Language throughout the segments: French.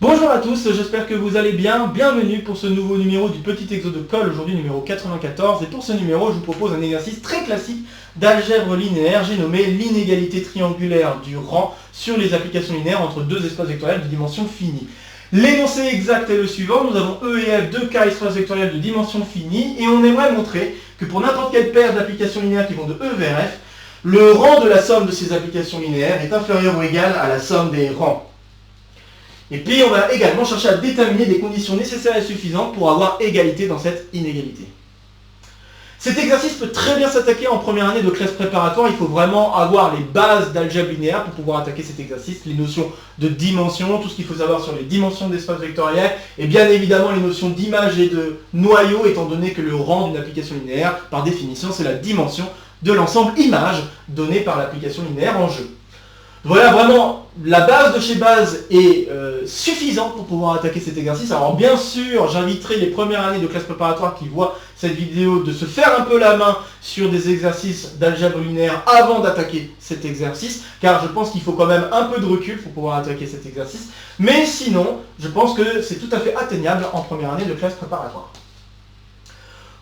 Bonjour à tous, j'espère que vous allez bien. Bienvenue pour ce nouveau numéro du petit exo de colle, aujourd'hui numéro 94. Et pour ce numéro, je vous propose un exercice très classique d'algèbre linéaire. J'ai nommé l'inégalité triangulaire du rang sur les applications linéaires entre deux espaces vectoriels de dimension finie. L'énoncé exact est le suivant. Nous avons E et F, deux cas espaces vectoriels de dimension finie. Et on aimerait montrer que pour n'importe quelle paire d'applications linéaires qui vont de E vers F, le rang de la somme de ces applications linéaires est inférieur ou égal à la somme des rangs. Et puis on va également chercher à déterminer des conditions nécessaires et suffisantes pour avoir égalité dans cette inégalité. Cet exercice peut très bien s'attaquer en première année de classe préparatoire. Il faut vraiment avoir les bases d'algèbre linéaire pour pouvoir attaquer cet exercice, les notions de dimension, tout ce qu'il faut savoir sur les dimensions d'espace vectoriel, et bien évidemment les notions d'image et de noyau, étant donné que le rang d'une application linéaire, par définition, c'est la dimension de l'ensemble image donné par l'application linéaire en jeu. Voilà, vraiment, la base de chez base est suffisante pour pouvoir attaquer cet exercice. Alors bien sûr, j'inviterai les premières années de classe préparatoire qui voient cette vidéo de se faire un peu la main sur des exercices d'algèbre linéaire avant d'attaquer cet exercice, car je pense qu'il faut quand même un peu de recul pour pouvoir attaquer cet exercice. Mais sinon, je pense que c'est tout à fait atteignable en première année de classe préparatoire.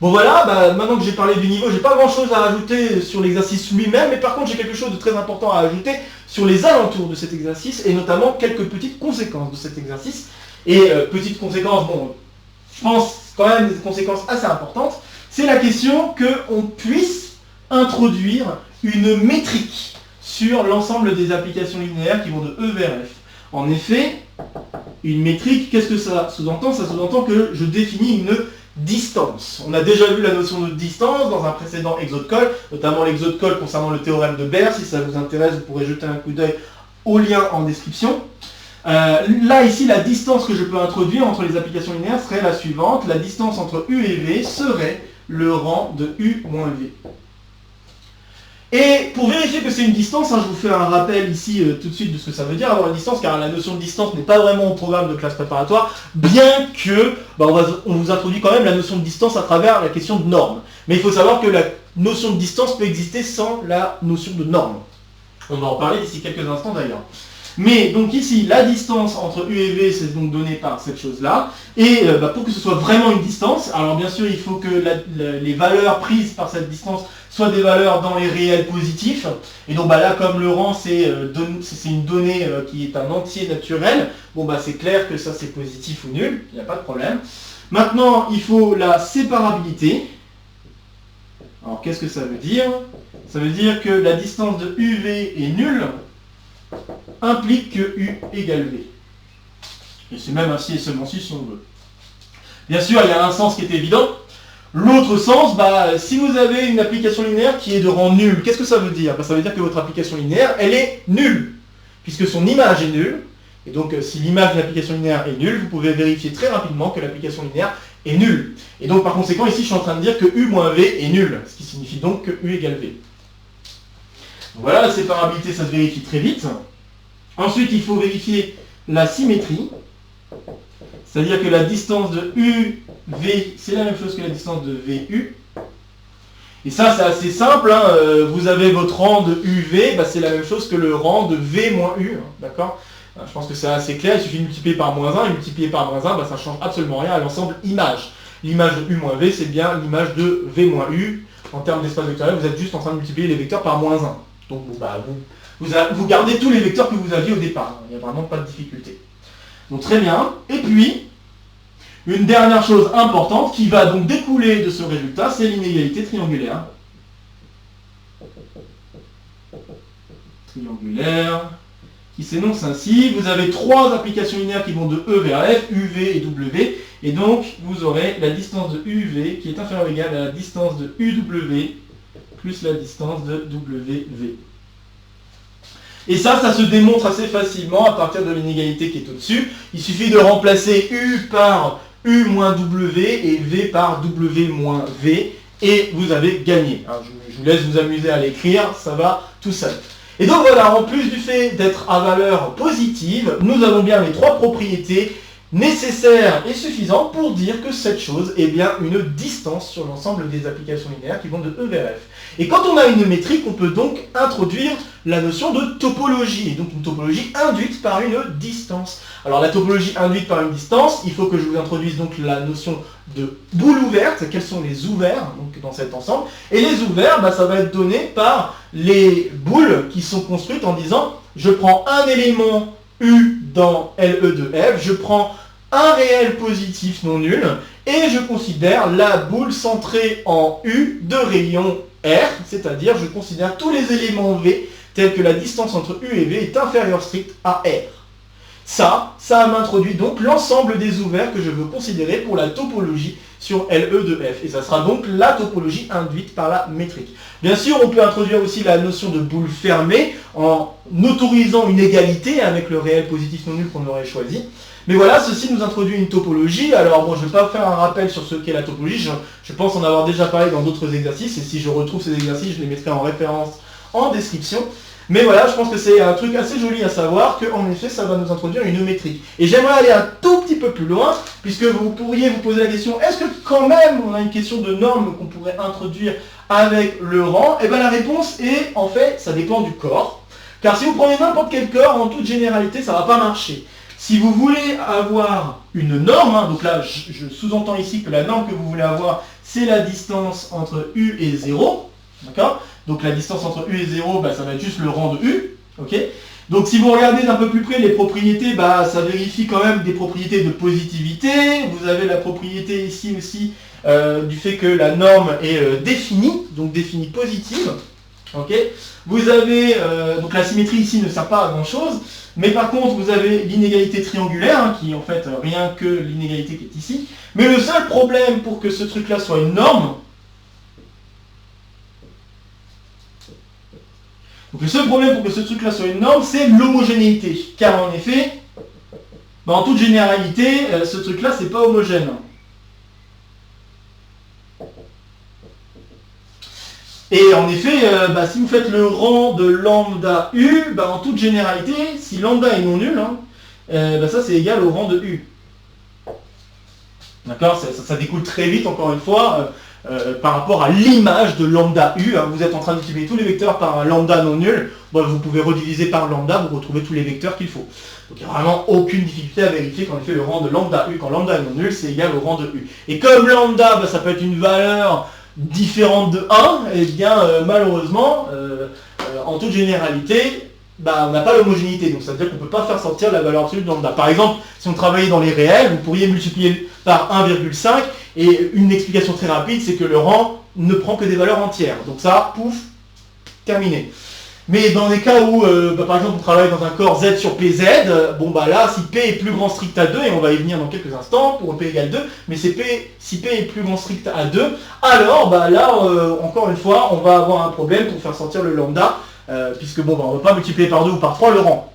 Bon voilà, maintenant que j'ai parlé du niveau, j'ai pas grand chose à ajouter sur l'exercice lui-même, mais par contre j'ai quelque chose de très important à ajouter sur les alentours de cet exercice, et notamment quelques petites conséquences de cet exercice. Et petites conséquences, bon, je pense quand même des conséquences assez importantes, c'est la question qu'on puisse introduire une métrique sur l'ensemble des applications linéaires qui vont de E vers F. En effet, une métrique, qu'est-ce que ça sous-entend? Ça sous-entend que je définis une distance. On a déjà vu la notion de distance dans un précédent exo de colle, notamment l'exo de colle concernant le théorème de Baire. Si ça vous intéresse, vous pourrez jeter un coup d'œil au lien en description. Là, ici, la distance que je peux introduire entre les applications linéaires serait la suivante. La distance entre U et V serait le rang de U moins V. Et pour vérifier que c'est une distance, je vous fais un rappel ici tout de suite de ce que ça veut dire avoir une distance, car la notion de distance n'est pas vraiment au programme de classe préparatoire, bien que on vous introduit quand même la notion de distance à travers la question de norme. Mais il faut savoir que la notion de distance peut exister sans la notion de norme. On va en parler d'ici quelques instants d'ailleurs. Mais donc ici, la distance entre U et V, c'est donc donné par cette chose-là. Et pour que ce soit vraiment une distance, alors bien sûr, il faut que les valeurs prises par cette distance soient des valeurs dans les réels positifs. Et donc là, comme le rang, c'est une donnée qui est un entier naturel, bon c'est clair que ça c'est positif ou nul, il n'y a pas de problème. Maintenant, il faut la séparabilité. Alors qu'est-ce que ça veut dire? Ça veut dire que la distance de UV est nulle, implique que U égale V. Et c'est même ainsi et seulement si on veut. Bien sûr, il y a un sens qui est évident. L'autre sens, si vous avez une application linéaire qui est de rang nul, qu'est-ce que ça veut dire? Ça veut dire que votre application linéaire, elle est nulle, puisque son image est nulle. Et donc, si l'image de l'application linéaire est nulle, vous pouvez vérifier très rapidement que l'application linéaire est nulle. Et donc, par conséquent, ici, je suis en train de dire que U moins V est nul, ce qui signifie donc que U égale V. Voilà, la séparabilité, ça se vérifie très vite. Ensuite, il faut vérifier la symétrie. C'est-à-dire que la distance de UV, c'est la même chose que la distance de VU. Et ça, c'est assez simple. Vous avez votre rang de UV, c'est la même chose que le rang de V moins U. D'accord? Je pense que c'est assez clair. Il suffit de multiplier par moins 1. Et multiplier par moins 1, ça ne change absolument rien à l'ensemble image. L'image de U moins V, c'est bien l'image de V moins U. En termes d'espace vectoriel, vous êtes juste en train de multiplier les vecteurs par moins 1. Donc vous gardez tous les vecteurs que vous aviez au départ. Il n'y a vraiment pas de difficulté. Donc très bien. Et puis, une dernière chose importante qui va donc découler de ce résultat, c'est l'inégalité triangulaire. Triangulaire, qui s'énonce ainsi. Vous avez trois applications linéaires qui vont de E vers F, UV et W. Et donc, vous aurez la distance de UV qui est inférieure ou égale à la distance de UW plus la distance de WV. Et ça se démontre assez facilement à partir de l'inégalité qui est au-dessus. Il suffit de remplacer U par U moins W et V par W moins V, et vous avez gagné. Alors, je vous laisse vous amuser à l'écrire, ça va tout seul. Et donc voilà, en plus du fait d'être à valeur positive, nous avons bien les trois propriétés nécessaires et suffisantes pour dire que cette chose est bien une distance sur l'ensemble des applications linéaires qui vont de E vers F. Et quand on a une métrique, on peut donc introduire la notion de topologie, et donc une topologie induite par une distance. Alors la topologie induite par une distance, il faut que je vous introduise donc la notion de boule ouverte, quels sont les ouverts donc, dans cet ensemble, et les ouverts, ça va être donné par les boules qui sont construites en disant, je prends un élément U dans LE de F, je prends un réel positif non nul, et je considère la boule centrée en U de rayon R, c'est-à-dire je considère tous les éléments V tels que la distance entre U et V est inférieure stricte à R. Ça m'introduit donc l'ensemble des ouverts que je veux considérer pour la topologie sur LE de F. Et ça sera donc la topologie induite par la métrique. Bien sûr, on peut introduire aussi la notion de boule fermée en autorisant une égalité avec le réel positif non nul qu'on aurait choisi. Mais voilà, ceci nous introduit une topologie. Alors bon, je ne vais pas faire un rappel sur ce qu'est la topologie. Je pense en avoir déjà parlé dans d'autres exercices. Et si je retrouve ces exercices, je les mettrai en référence en description. Mais voilà, je pense que c'est un truc assez joli à savoir qu'en effet, ça va nous introduire une métrique. Et j'aimerais aller un tout petit peu plus loin, puisque vous pourriez vous poser la question, est-ce que quand même on a une question de norme qu'on pourrait introduire avec le rang? Et bien la réponse est, en fait, ça dépend du corps. Car si vous prenez n'importe quel corps, en toute généralité, ça ne va pas marcher. Si vous voulez avoir une norme, donc là je sous-entends ici que la norme que vous voulez avoir, c'est la distance entre U et 0, d'accord? Donc la distance entre U et 0, ça va être juste le rang de U, ok? Donc si vous regardez d'un peu plus près les propriétés, ça vérifie quand même des propriétés de positivité. Vous avez la propriété ici aussi du fait que la norme est définie, donc définie positive. Okay. Vous avez, donc la symétrie ici ne sert pas à grand chose, mais par contre vous avez l'inégalité triangulaire, qui est en fait rien que l'inégalité qui est ici. Mais le seul problème pour que ce truc-là soit une norme, donc le seul problème pour que ce truc-là soit une norme, c'est l'homogénéité. Car en effet, en toute généralité, ce truc-là, c'est pas homogène. Et en effet, si vous faites le rang de lambda U, en toute généralité, si lambda est non nul, ça c'est égal au rang de U. D'accord, ça découle très vite, encore une fois, par rapport à l'image de lambda U. Vous êtes en train de multiplier tous les vecteurs par un lambda non nul. Vous pouvez rediviser par lambda, vous retrouvez tous les vecteurs qu'il faut. Donc il n'y a vraiment aucune difficulté à vérifier qu'en effet le rang de lambda U, quand lambda est non nul, c'est égal au rang de U. Et comme lambda, ça peut être une valeur différente de 1, et bien malheureusement, en toute généralité, on n'a pas l'homogénéité, donc ça veut dire qu'on ne peut pas faire sortir la valeur absolue de lambda. Par exemple, si on travaillait dans les réels, vous pourriez multiplier par 1,5, et une explication très rapide, c'est que le rang ne prend que des valeurs entières. Donc ça, pouf, terminé. Mais dans des cas où, par exemple, on travaille dans un corps Z sur PZ, là, si P est plus grand strict à 2, et on va y venir dans quelques instants, pour P égale 2, mais si P est plus grand strict à 2, alors, là, encore une fois, on va avoir un problème pour faire sortir le lambda, puisque, on ne va pas multiplier par 2 ou par 3 le rang.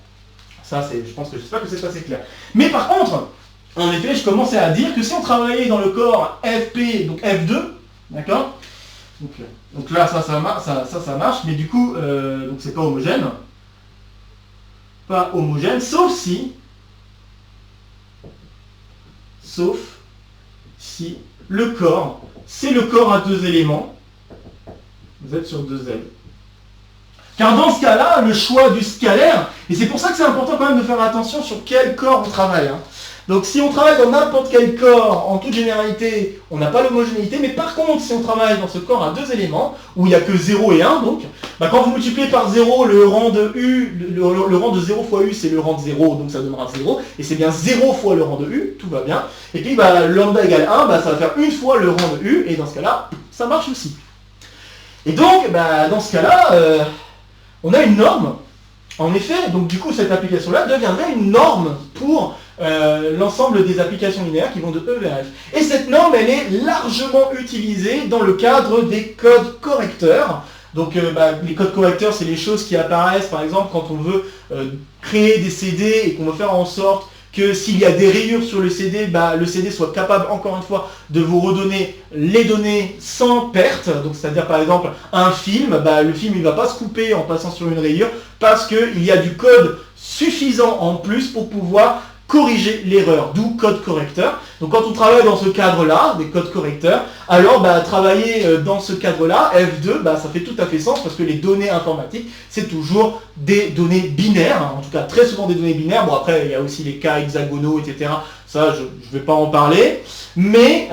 Ça, j'espère que c'est assez clair. Mais par contre, en effet, je commençais à dire que si on travaillait dans le corps FP, donc F2, d'accord ? Donc là, ça marche, mais du coup, donc c'est pas homogène. Pas homogène, sauf si le corps, c'est le corps à deux éléments. Vous êtes sur 2L. Car dans ce cas-là, le choix du scalaire, et c'est pour ça que c'est important quand même de faire attention sur quel corps on travaille. Donc si on travaille dans n'importe quel corps, en toute généralité, on n'a pas l'homogénéité, mais par contre, si on travaille dans ce corps à deux éléments, où il n'y a que 0 et 1, donc, quand vous multipliez par 0, le rang de U, le rang de 0 fois U, c'est le rang de 0, donc ça donnera 0, et c'est bien 0 fois le rang de U, tout va bien. Et puis lambda égale 1, ça va faire une fois le rang de U, et dans ce cas-là, ça marche aussi. Et donc, dans ce cas-là, on a une norme. En effet, donc du coup, cette application-là deviendrait une norme pour l'ensemble des applications linéaires qui vont de E vers F. Et cette norme, elle est largement utilisée dans le cadre des codes correcteurs. Donc les codes correcteurs, c'est les choses qui apparaissent, par exemple, quand on veut créer des CD et qu'on veut faire en sorte que s'il y a des rayures sur le CD soit capable, encore une fois, de vous redonner les données sans perte. Donc c'est-à-dire par exemple un film, le film il ne va pas se couper en passant sur une rayure parce qu'il y a du code suffisant en plus pour pouvoir corriger l'erreur, d'où code correcteur. Donc quand on travaille dans ce cadre-là, des codes correcteurs, alors travailler dans ce cadre-là, F2, ça fait tout à fait sens parce que les données informatiques, c'est toujours des données binaires, hein, en tout cas très souvent des données binaires. Bon après, il y a aussi les cas hexagonaux, etc. Ça, je ne vais pas en parler. Mais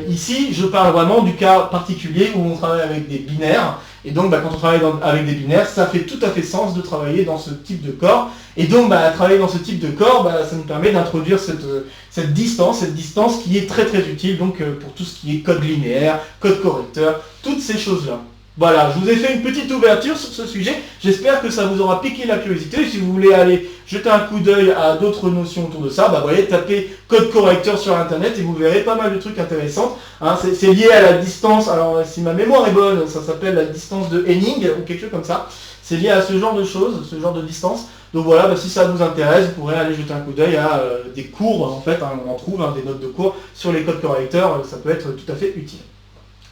ici, je parle vraiment du cas particulier où on travaille avec des binaires. Et donc, quand on travaille avec des binaires, ça fait tout à fait sens de travailler dans ce type de corps. Et donc, travailler dans ce type de corps, ça nous permet d'introduire cette distance qui est très très utile donc, pour tout ce qui est code linéaire, code correcteur, toutes ces choses-là. Voilà, je vous ai fait une petite ouverture sur ce sujet. J'espère que ça vous aura piqué la curiosité. Si vous voulez aller jeter un coup d'œil à d'autres notions autour de ça, vous voyez, tapez code correcteur sur internet et vous verrez pas mal de trucs intéressants. Hein, c'est lié à la distance, alors si ma mémoire est bonne, ça s'appelle la distance de Henning ou quelque chose comme ça. C'est lié à ce genre de choses, ce genre de distance. Donc voilà, si ça vous intéresse, vous pourrez aller jeter un coup d'œil à des cours, en fait, on en trouve des notes de cours sur les codes correcteurs, ça peut être tout à fait utile.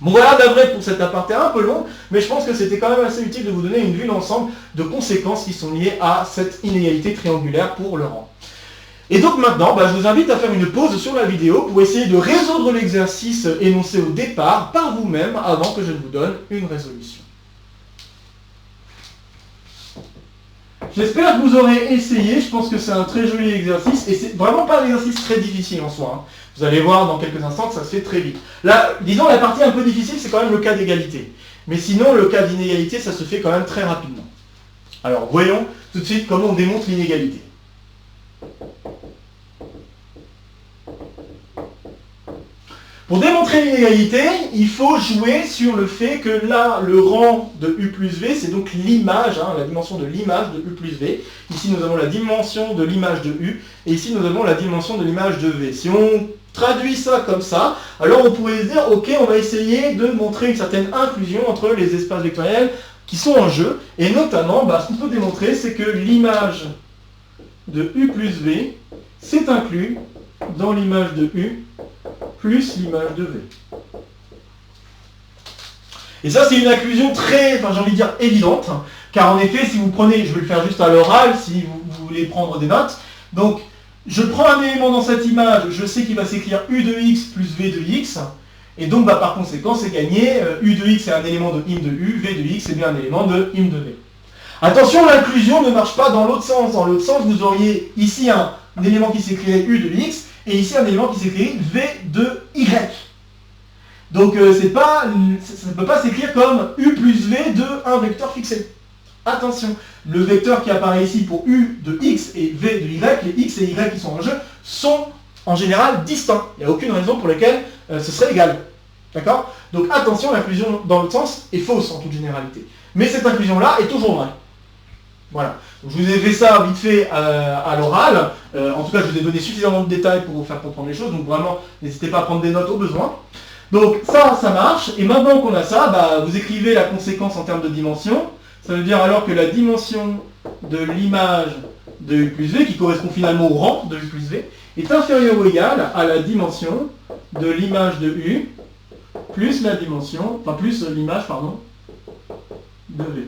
Bon voilà d'avril pour cet aparté un peu long, mais je pense que c'était quand même assez utile de vous donner une vue d'ensemble de conséquences qui sont liées à cette inégalité triangulaire pour le rang. Et donc maintenant, je vous invite à faire une pause sur la vidéo pour essayer de résoudre l'exercice énoncé au départ par vous-même avant que je ne vous donne une résolution. J'espère que vous aurez essayé, je pense que c'est un très joli exercice, et c'est vraiment pas un exercice très difficile en soi. Hein. Vous allez voir dans quelques instants que ça se fait très vite. Là, disons la partie un peu difficile, c'est quand même le cas d'égalité. Mais sinon, le cas d'inégalité, ça se fait quand même très rapidement. Alors, voyons tout de suite comment on démontre l'inégalité. Pour démontrer l'inégalité, il faut jouer sur le fait que là, le rang de U plus V, c'est donc l'image, la dimension de l'image de U plus V. Ici, nous avons la dimension de l'image de U, et ici, nous avons la dimension de l'image de V. Si on traduit ça comme ça, alors on pourrait se dire, ok, on va essayer de montrer une certaine inclusion entre les espaces vectoriels qui sont en jeu, et notamment, ce qu'on peut démontrer, c'est que l'image de U plus V, c'est inclus dans l'image de U plus l'image de V. Et ça, c'est une inclusion très, j'ai envie de dire, évidente, car en effet, si vous prenez, je vais le faire juste à l'oral, si vous voulez prendre des notes, donc, je prends un élément dans cette image, je sais qu'il va s'écrire U de X plus V de X, et donc, par conséquent, c'est gagné, U de X est un élément de im de U, V de X est bien un élément de im de V. Attention, l'inclusion ne marche pas dans l'autre sens. Dans l'autre sens, vous auriez ici un élément qui s'écrirait U de X, et ici un élément qui s'écrit V de Y. Donc ça ne peut pas s'écrire comme U plus V de un vecteur fixé. Attention, le vecteur qui apparaît ici pour U de X et V de Y, les X et Y qui sont en jeu, sont en général distincts. Il n'y a aucune raison pour laquelle ce serait égal. D'accord? Donc attention, l'inclusion dans l'autre sens est fausse en toute généralité. Mais cette inclusion-là est toujours vraie. Voilà. Donc, je vous ai fait ça vite fait à l'oral. En tout cas, je vous ai donné suffisamment de détails pour vous faire comprendre les choses. Donc vraiment, n'hésitez pas à prendre des notes au besoin. Donc ça marche. Et maintenant qu'on a ça, vous écrivez la conséquence en termes de dimension. Ça veut dire alors que la dimension de l'image de U plus V, qui correspond finalement au rang de U plus V, est inférieure ou égale à la dimension de l'image de U plus la dimension, plus l'image, de V.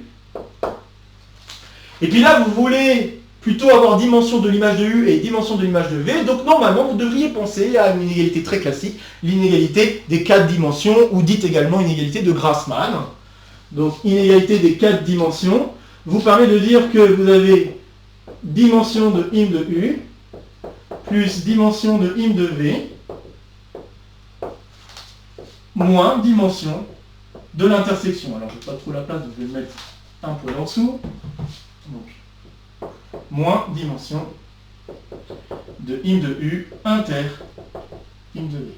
Et puis là, vous voulez plutôt avoir dimension de l'image de U et dimension de l'image de V. Donc normalement, vous devriez penser à une inégalité très classique, l'inégalité des 4 dimensions, ou dite également inégalité de Grassmann. Donc inégalité des 4 dimensions vous permet de dire que vous avez dimension de im de U plus dimension de im de V moins dimension de l'intersection. Alors je n'ai pas trop la place, donc je vais le mettre un peu en dessous. Donc, moins dimension de im de U inter im de V.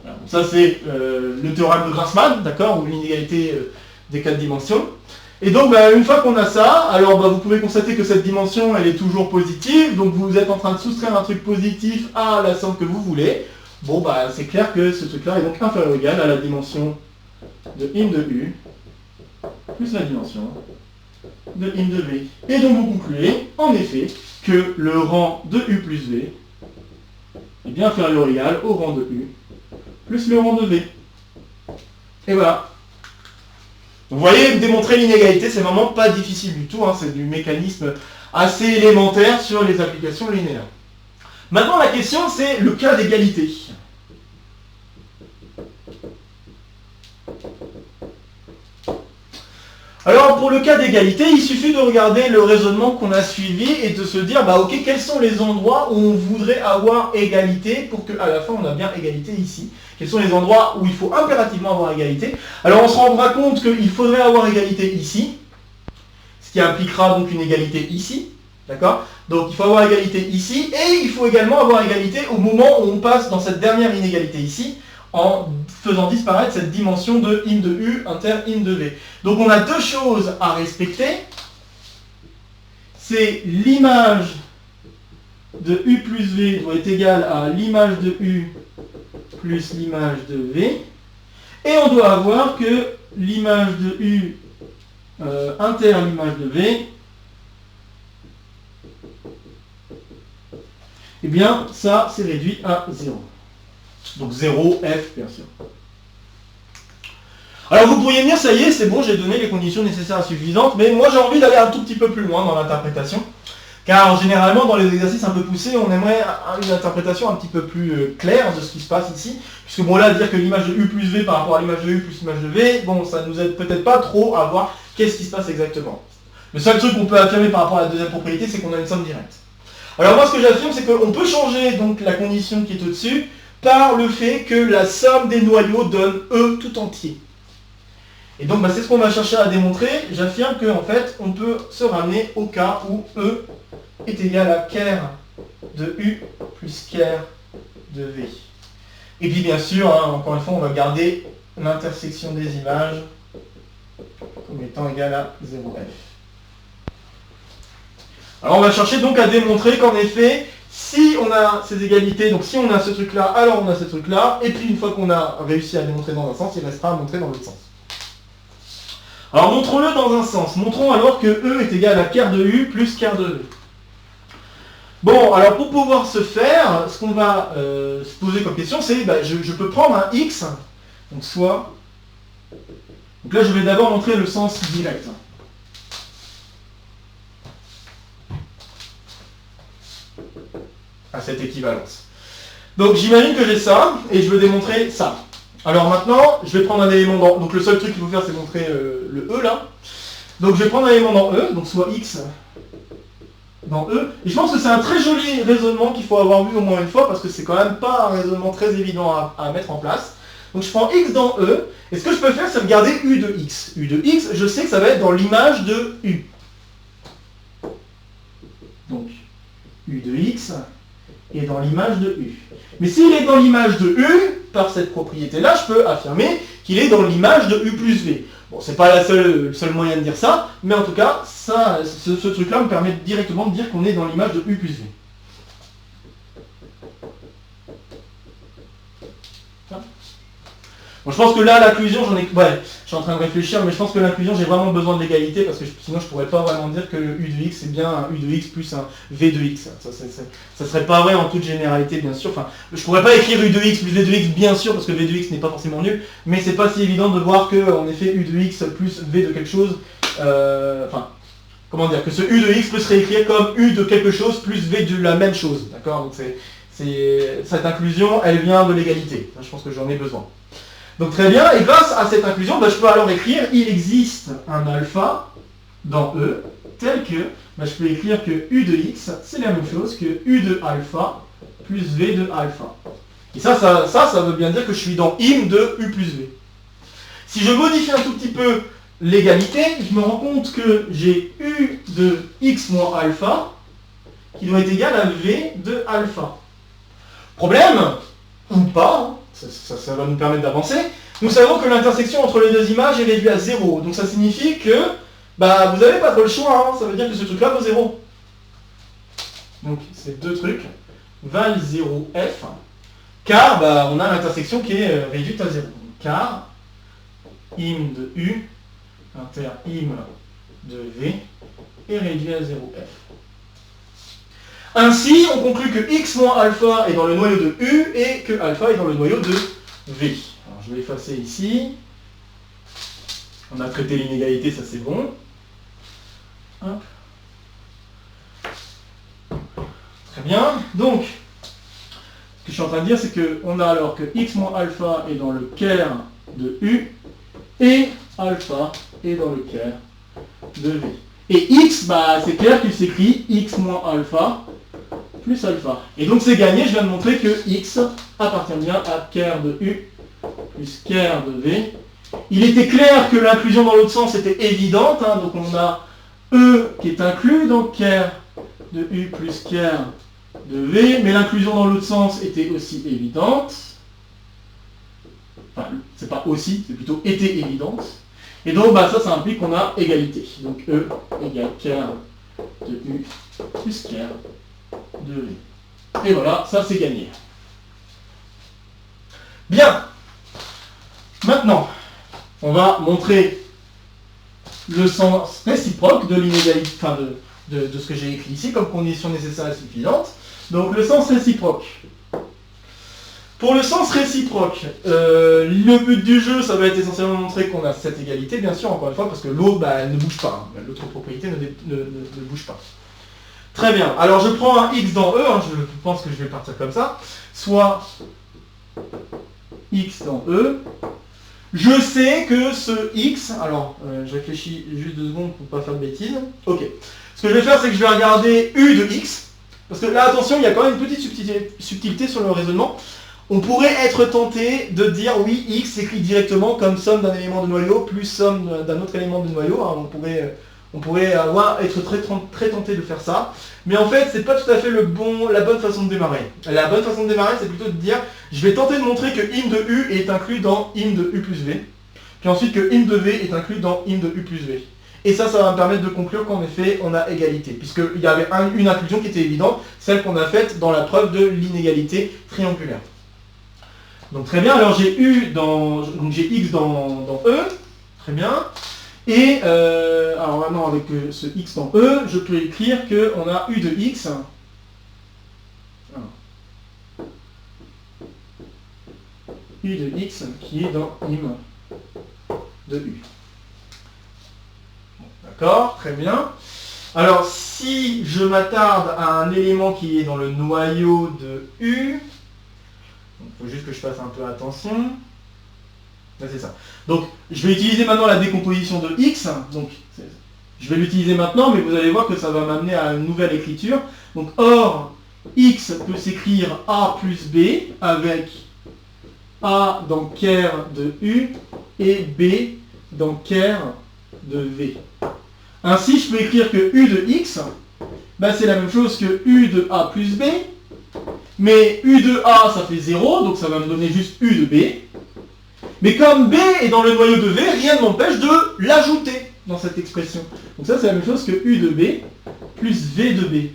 Voilà, donc ça c'est le théorème de Grassmann, d'accord, ou l'inégalité des 4 dimensions. Et donc une fois qu'on a ça, alors vous pouvez constater que cette dimension elle est toujours positive, donc vous êtes en train de soustraire un truc positif à la somme que vous voulez. Bon c'est clair que ce truc là est donc inférieur ou égal à la dimension de im de U plus la dimension de im de V. Et donc vous concluez, en effet, que le rang de U plus V est bien inférieur ou égal au rang de U plus le rang de V. Et voilà. Vous voyez, démontrer l'inégalité, c'est vraiment pas difficile du tout, c'est du mécanisme assez élémentaire sur les applications linéaires. Maintenant, la question, c'est le cas d'égalité. Alors, pour le cas d'égalité, il suffit de regarder le raisonnement qu'on a suivi et de se dire, bah ok, quels sont les endroits où on voudrait avoir égalité pour qu'à la fin, on a bien égalité ici. Quels sont les endroits où il faut impérativement avoir égalité? Alors, on se rendra compte qu'il faudrait avoir égalité ici, ce qui impliquera donc une égalité ici. D'accord? Donc il faut avoir égalité ici, et il faut également avoir égalité au moment où on passe dans cette dernière inégalité ici, en faisant disparaître cette dimension de im de u inter im de v. Donc on a deux choses à respecter. C'est l'image de u plus v doit être égale à l'image de u plus l'image de v, et on doit avoir que l'image de u inter l'image de v, eh bien, ça, c'est réduit à 0. Donc 0, f, bien sûr. Alors, vous pourriez me dire, ça y est, c'est bon, j'ai donné les conditions nécessaires et suffisantes, mais moi, j'ai envie d'aller un tout petit peu plus loin dans l'interprétation. Car, généralement, dans les exercices un peu poussés, on aimerait une interprétation un petit peu plus claire de ce qui se passe ici. Puisque, bon, là, dire que l'image de u plus v par rapport à l'image de u plus l'image de v, bon, ça nous aide peut-être pas trop à voir qu'est-ce qui se passe exactement. Le seul truc qu'on peut affirmer par rapport à la deuxième propriété, c'est qu'on a une somme directe. Alors moi, ce que j'affirme, c'est qu'on peut changer donc la condition qui est au-dessus par le fait que la somme des noyaux donne E tout entier. Et donc, c'est ce qu'on va chercher à démontrer. J'affirme qu'en fait, on peut se ramener au cas où E est égal à ker de U plus ker de V. Et puis, bien sûr, encore une fois, on va garder l'intersection des images comme étant égale à 0f. Alors on va chercher donc à démontrer qu'en effet, si on a ces égalités, donc si on a ce truc-là, alors on a ce truc-là, et puis une fois qu'on a réussi à démontrer dans un sens, il restera à montrer dans l'autre sens. Alors montrons-le dans un sens. Montrons alors que E est égal à ker de U plus ker de V. Bon, alors pour pouvoir se faire, ce qu'on va se poser comme question, c'est, je peux prendre un x, donc soit... Donc là je vais d'abord montrer le sens direct. À cette équivalence. Donc j'imagine que j'ai ça, et je veux démontrer ça. Alors maintenant, je vais prendre un élément dans... Donc le seul truc qu'il faut faire, c'est montrer le E là. Donc je vais prendre un élément dans E, donc soit x dans E. Et je pense que c'est un très joli raisonnement qu'il faut avoir vu au moins une fois, parce que c'est quand même pas un raisonnement très évident à mettre en place. Donc je prends x dans E, et ce que je peux faire, c'est regarder u de x. U de x, je sais que ça va être dans l'image de u. Donc u de x est dans l'image de U. Mais s'il est dans l'image de U, par cette propriété-là, je peux affirmer qu'il est dans l'image de U plus V. Bon, c'est pas le seul moyen de dire ça, mais en tout cas, ce truc-là me permet directement de dire qu'on est dans l'image de U plus V. Bon, je pense que là, l'inclusion, je suis en train de réfléchir, mais je pense que l'inclusion, j'ai vraiment besoin de l'égalité, parce que sinon, je pourrais pas vraiment dire que le U de X, c'est bien un U de X plus un V de X. Ça serait pas vrai en toute généralité, bien sûr. Enfin, je pourrais pas écrire U de X plus V de X, bien sûr, parce que V de X n'est pas forcément nul, mais c'est pas si évident de voir que, en effet, U de X plus V de quelque chose, comment dire, que ce U de X peut se réécrire comme U de quelque chose plus V de la même chose, d'accord? Donc cette inclusion, elle vient de l'égalité. Je pense que j'en ai besoin. Donc très bien, et grâce à cette inclusion, je peux alors écrire, il existe un alpha dans E, tel que, je peux écrire que U de X, c'est la même chose que U de alpha plus V de alpha. Et ça veut bien dire que je suis dans im de U plus V. Si je modifie un tout petit peu l'égalité, je me rends compte que j'ai U de X moins alpha, qui doit être égal à V de alpha. Problème, ou pas, ça va nous permettre d'avancer. Nous savons que l'intersection entre les deux images est réduite à 0. Donc ça signifie que vous n'avez pas trop le choix. Ça veut dire que ce truc-là vaut 0. Donc ces deux trucs valent 0f, car on a l'intersection qui est réduite à 0. Car im de u inter im de v est réduit à 0f. Ainsi, on conclut que x moins alpha est dans le noyau de U et que alpha est dans le noyau de V. Alors, je vais effacer ici. On a traité l'inégalité, ça c'est bon. Hop. Très bien. Donc, suis en train de dire, c'est qu'on a alors que x moins alpha est dans le quart de u, et alpha est dans le quart de v. Et x, bah, c'est clair qu'il s'écrit x moins alpha plus alpha. Et donc c'est gagné, je viens de montrer que x appartient bien à quart de u plus quart de v. Il était clair que l'inclusion dans l'autre sens était évidente, hein, donc on a e qui est inclus dans quart de u plus quart de v, mais l'inclusion dans l'autre sens était aussi évidente. Enfin, c'est pas aussi, c'est plutôt était évidente. Et donc bah, ça implique qu'on a égalité. Donc e égale quart de u plus quart de v. Et voilà, ça c'est gagné. Bien. Maintenant, on va montrer le sens réciproque de l'inégalité, enfin de ce que j'ai écrit ici comme condition nécessaire et suffisante. Donc le sens réciproque. Pour le sens réciproque, le but du jeu, ça va être essentiellement de montrer qu'on a cette égalité, bien sûr, encore une fois, parce que l'autre, bah, elle ne bouge pas. Hein. L'autre propriété ne bouge pas. Très bien. Alors je prends un x dans E, hein, je pense que je vais partir comme ça. Soit x dans E. Je sais que ce x, alors je réfléchis juste 2 secondes pour ne pas faire de bêtises. Ok. Ce que je vais faire, c'est que je vais regarder u de x. Parce que là, attention, il y a quand même une petite subtilité sur le raisonnement. On pourrait être tenté de dire, oui, x s'écrit directement comme somme d'un élément de noyau plus somme d'un autre élément de noyau. Hein, on pourrait être très tenté de faire ça. Mais en fait, c'est pas tout à fait la bonne façon de démarrer. La bonne façon de démarrer, c'est plutôt de dire, je vais tenter de montrer que im de u est inclus dans im de u plus v. Puis ensuite que im de v est inclus dans im de u plus v. Et ça va me permettre de conclure qu'en effet, on a égalité. Puisqu'il y avait une inclusion qui était évidente, celle qu'on a faite dans la preuve de l'inégalité triangulaire. Donc très bien, alors j'ai x dans E, très bien. Et alors maintenant avec ce x dans E, je peux écrire qu'on a u de x. U de x qui est dans im de u. D'accord, très bien. Alors si je m'attarde à un élément qui est dans le noyau de u, il faut juste que je fasse un peu attention. Là, c'est ça. Donc, je vais utiliser maintenant la décomposition de x. Donc, je vais l'utiliser maintenant, mais vous allez voir que ça va m'amener à une nouvelle écriture. Donc, or, x peut s'écrire a plus b avec a dans quart de u et b dans quart de v. Ainsi, je peux écrire que u de x, bah, c'est la même chose que u de a plus b. Mais u de a, ça fait 0, donc ça va me donner juste u de b. Mais comme b est dans le noyau de v, rien ne m'empêche de l'ajouter dans cette expression. Donc ça, c'est la même chose que u de b plus v de b.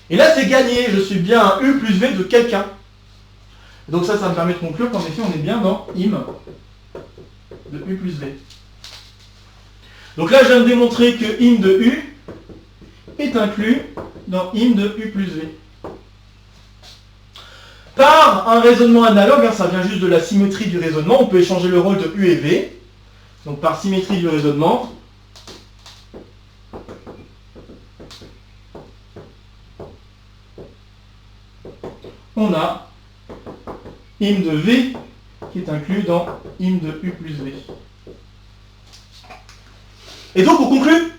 Et là, c'est gagné, je suis bien un u plus v de quelqu'un. Donc ça me permet de conclure qu'en effet, on est bien dans im de u plus v. Donc là, je viens de démontrer que im de u est inclus dans im de u plus v. Par un raisonnement analogue, hein, ça vient juste de la symétrie du raisonnement, on peut échanger le rôle de u et v. Donc par symétrie du raisonnement, on a im de v qui est inclus dans im de u plus v. Et donc on conclut.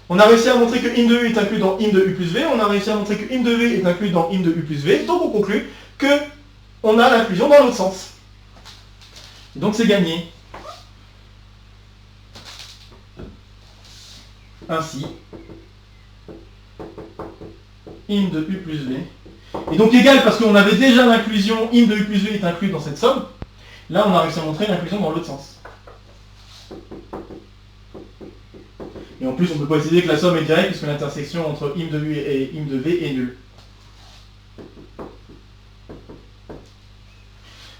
On a réussi à montrer que im de u est inclus dans im de u plus v, on a réussi à montrer que im de v est inclus dans im de u plus v, donc on conclut que on a l'inclusion dans l'autre sens. Et donc c'est gagné. Ainsi, im de u plus v. Et donc égal parce qu'on avait déjà l'inclusion, im de u plus v est inclus dans cette somme. Là on a réussi à montrer l'inclusion dans l'autre sens. Et en plus on peut préciser que la somme est directe puisque l'intersection entre im de u et im de v est nulle.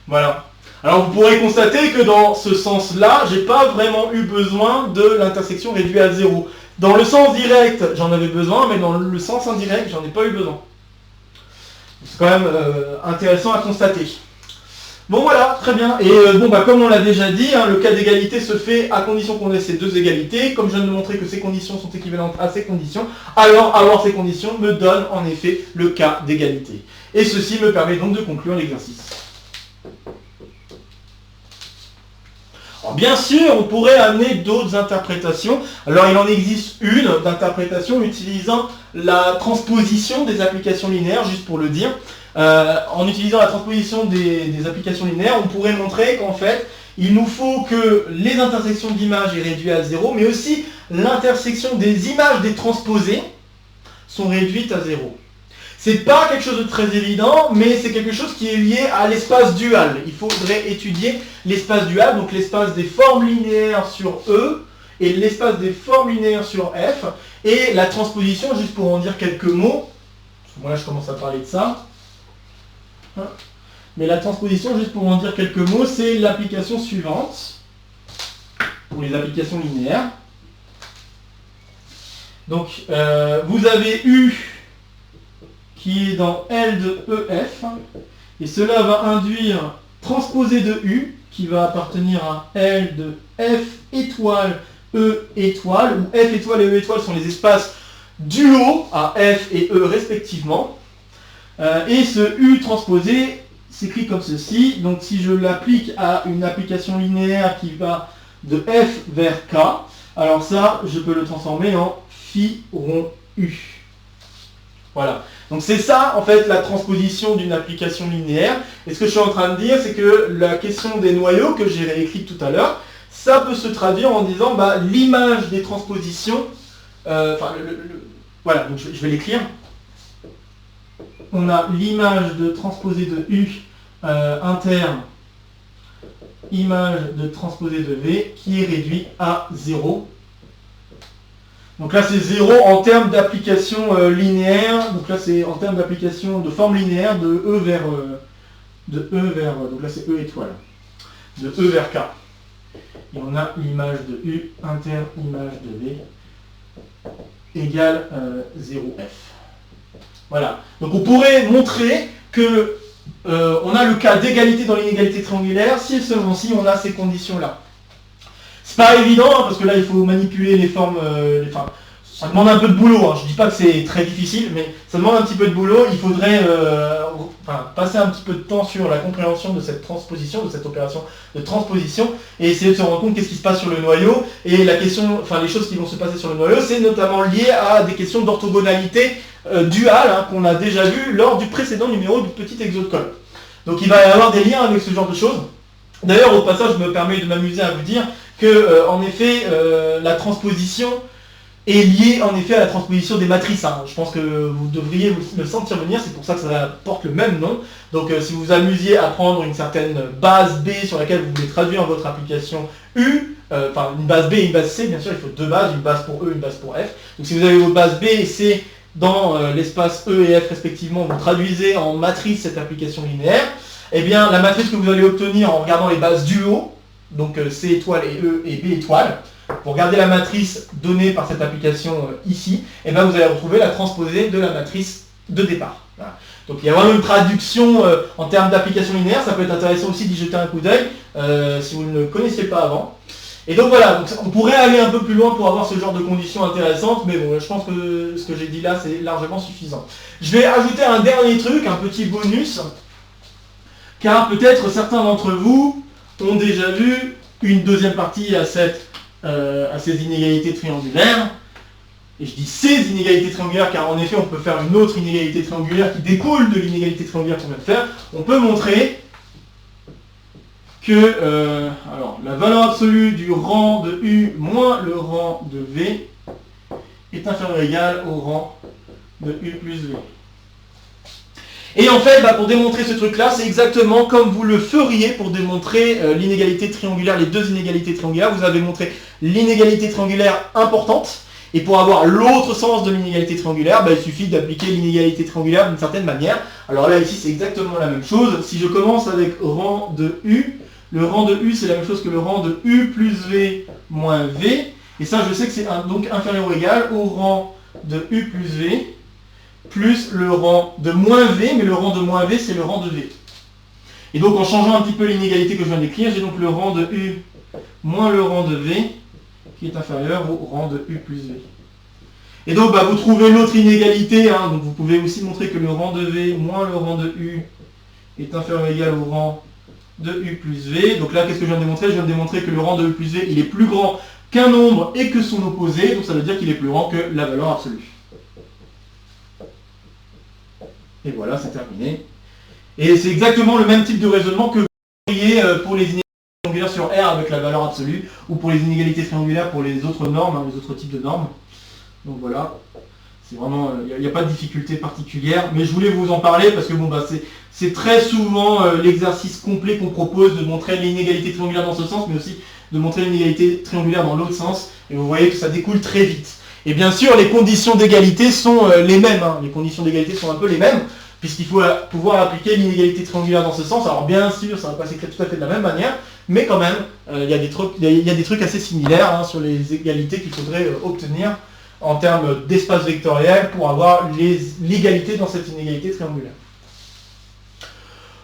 Voilà. Alors vous pourrez constater que dans ce sens-là, j'ai pas vraiment eu besoin de l'intersection réduite à 0. Dans le sens direct, j'en avais besoin, mais dans le sens indirect, j'en ai pas eu besoin. C'est quand même intéressant à constater. Bon voilà, très bien. Et comme on l'a déjà dit, hein, le cas d'égalité se fait à condition qu'on ait ces deux égalités. Comme je viens de montrer que ces conditions sont équivalentes à ces conditions, alors avoir ces conditions me donne en effet le cas d'égalité. Et ceci me permet donc de conclure l'exercice. Bien sûr, on pourrait amener d'autres interprétations. Alors, il en existe une d'interprétation utilisant la transposition des applications linéaires, juste pour le dire. En utilisant la transposition des applications linéaires, on pourrait montrer qu'en fait, il nous faut que les intersections d'images aient réduit à 0, mais aussi l'intersection des images des transposées sont réduites à 0. C'est pas quelque chose de très évident, mais c'est quelque chose qui est lié à l'espace dual. Il faudrait étudier l'espace dual, donc l'espace des formes linéaires sur E et l'espace des formes linéaires sur F, et la transposition, juste pour en dire quelques mots, moi là je commence à parler de ça, mais la transposition, juste pour en dire quelques mots, c'est l'application suivante, pour les applications linéaires. Donc, vous avez U qui est dans L de EF, et cela va induire transposé de U, qui va appartenir à L de F étoile, E étoile, où F étoile et E étoile sont les espaces duaux à F et E respectivement. Et ce U transposé s'écrit comme ceci. Donc si je l'applique à une application linéaire qui va de F vers K, alors ça, je peux le transformer en phi rond U. Voilà. Donc c'est ça, en fait, la transposition d'une application linéaire. Et ce que je suis en train de dire, c'est que la question des noyaux, que j'ai réécrite tout à l'heure, ça peut se traduire en disant bah, l'image des transpositions. Voilà, donc je vais l'écrire. On a l'image de transposé de U interne, image de transposé de V, qui est réduit à 0. Donc là c'est 0 en termes d'application linéaire, donc là c'est en termes d'application de forme linéaire de E vers, donc là c'est E étoile, de E vers K. Et on a l'image de U interne, image de V, égale 0F. Voilà, donc on pourrait montrer que on a le cas d'égalité dans l'inégalité triangulaire si et seulement si on a ces conditions-là. C'est pas évident, hein, parce que là il faut manipuler les formes, ça demande un peu de boulot, hein. Je dis pas que c'est très difficile, mais ça demande un petit peu de boulot. Il faudrait passer un petit peu de temps sur la compréhension de cette transposition, de cette opération de transposition, et essayer de se rendre compte qu'est-ce qui se passe sur le noyau. Et la question, les choses qui vont se passer sur le noyau, c'est notamment lié à des questions d'orthogonalité duale, hein, qu'on a déjà vu lors du précédent numéro du petit exo de colle. Donc il va y avoir des liens avec ce genre de choses. D'ailleurs, au passage, je me permets de m'amuser à vous dire que, en effet, la transposition est liée en effet à la transposition des matrices. Hein. Je pense que vous devriez le sentir venir, c'est pour ça que ça porte le même nom. Donc si vous vous amusiez à prendre une certaine base B sur laquelle vous voulez traduire votre application U, une base B et une base C, bien sûr il faut deux bases, une base pour E, une base pour F. Donc si vous avez vos bases B et C dans l'espace E et F respectivement, vous traduisez en matrice cette application linéaire, et bien la matrice que vous allez obtenir en regardant les bases du haut, donc C étoile et E et B étoile, pour regarder la matrice donnée par cette application ici, et bien vous allez retrouver la transposée de la matrice de départ. Voilà. Donc il y a vraiment une traduction en termes d'application linéaire, ça peut être intéressant aussi d'y jeter un coup d'œil si vous ne le connaissiez pas avant. Et donc voilà, donc on pourrait aller un peu plus loin pour avoir ce genre de conditions intéressantes, mais bon, je pense que ce que j'ai dit là, c'est largement suffisant. Je vais ajouter un dernier truc, un petit bonus, car peut-être certains d'entre vous ont déjà vu une deuxième partie à ces inégalités triangulaires. Et je dis ces inégalités triangulaires car en effet on peut faire une autre inégalité triangulaire qui découle de l'inégalité triangulaire qu'on vient de faire. On peut montrer que la valeur absolue du rang de U moins le rang de V est inférieur ou égal au rang de U plus V. Et en fait, pour démontrer ce truc-là, c'est exactement comme vous le feriez pour démontrer l'inégalité triangulaire, les deux inégalités triangulaires. Vous avez montré l'inégalité triangulaire importante, et pour avoir l'autre sens de l'inégalité triangulaire, il suffit d'appliquer l'inégalité triangulaire d'une certaine manière. Alors là, ici, c'est exactement la même chose. Si je commence avec rang de U, le rang de U, c'est la même chose que le rang de U plus V moins V. Et ça, je sais que c'est donc inférieur ou égal au rang de U plus V, plus le rang de moins V, mais le rang de moins V, c'est le rang de V. Et donc, en changeant un petit peu l'inégalité que je viens d'écrire, j'ai donc le rang de U moins le rang de V, qui est inférieur au rang de U plus V. Et donc bah, vous trouvez l'autre inégalité, hein, donc vous pouvez aussi montrer que le rang de V moins le rang de U est inférieur ou égal au rang de U plus V. Donc là, qu'est-ce que je viens de démontrer? Je viens de démontrer que le rang de U plus V, il est plus grand qu'un nombre et que son opposé, donc ça veut dire qu'il est plus grand que la valeur absolue. Et voilà, c'est terminé. Et c'est exactement le même type de raisonnement que vous voyez pour les inégalités triangulaires sur R avec la valeur absolue, ou pour les inégalités triangulaires pour les autres normes, hein, les autres types de normes. Donc voilà, c'est vraiment, il n'y a pas de difficulté particulière, mais je voulais vous en parler parce que bon, bah, c'est très souvent l'exercice complet qu'on propose de montrer l'inégalité triangulaire dans ce sens, mais aussi de montrer l'inégalité triangulaire dans l'autre sens, et vous voyez que ça découle très vite. Et bien sûr, les conditions d'égalité sont les mêmes, hein. Les conditions d'égalité sont un peu les mêmes, puisqu'il faut pouvoir appliquer l'inégalité triangulaire dans ce sens. Alors bien sûr, ça ne va pas s'écrire tout à fait de la même manière, mais quand même, il y a des trucs assez similaires, hein, sur les égalités qu'il faudrait obtenir en termes d'espace vectoriel pour avoir l'égalité dans cette inégalité triangulaire.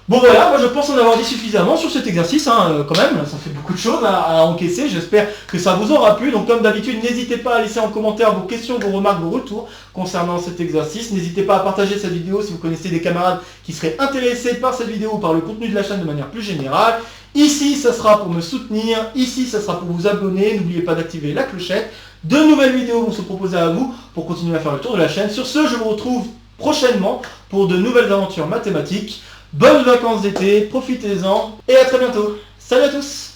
Bon voilà, moi je pense en avoir dit suffisamment sur cet exercice, hein, quand même, ça fait beaucoup de choses à encaisser, j'espère que ça vous aura plu. Donc comme d'habitude, n'hésitez pas à laisser en commentaire vos questions, vos remarques, vos retours concernant cet exercice. N'hésitez pas à partager cette vidéo si vous connaissez des camarades qui seraient intéressés par cette vidéo ou par le contenu de la chaîne de manière plus générale. Ici, ça sera pour me soutenir, ici, ça sera pour vous abonner, n'oubliez pas d'activer la clochette. De nouvelles vidéos vont se proposer à vous pour continuer à faire le tour de la chaîne. Sur ce, je vous retrouve prochainement pour de nouvelles aventures mathématiques. Bonnes vacances d'été, profitez-en et à très bientôt. Salut à tous!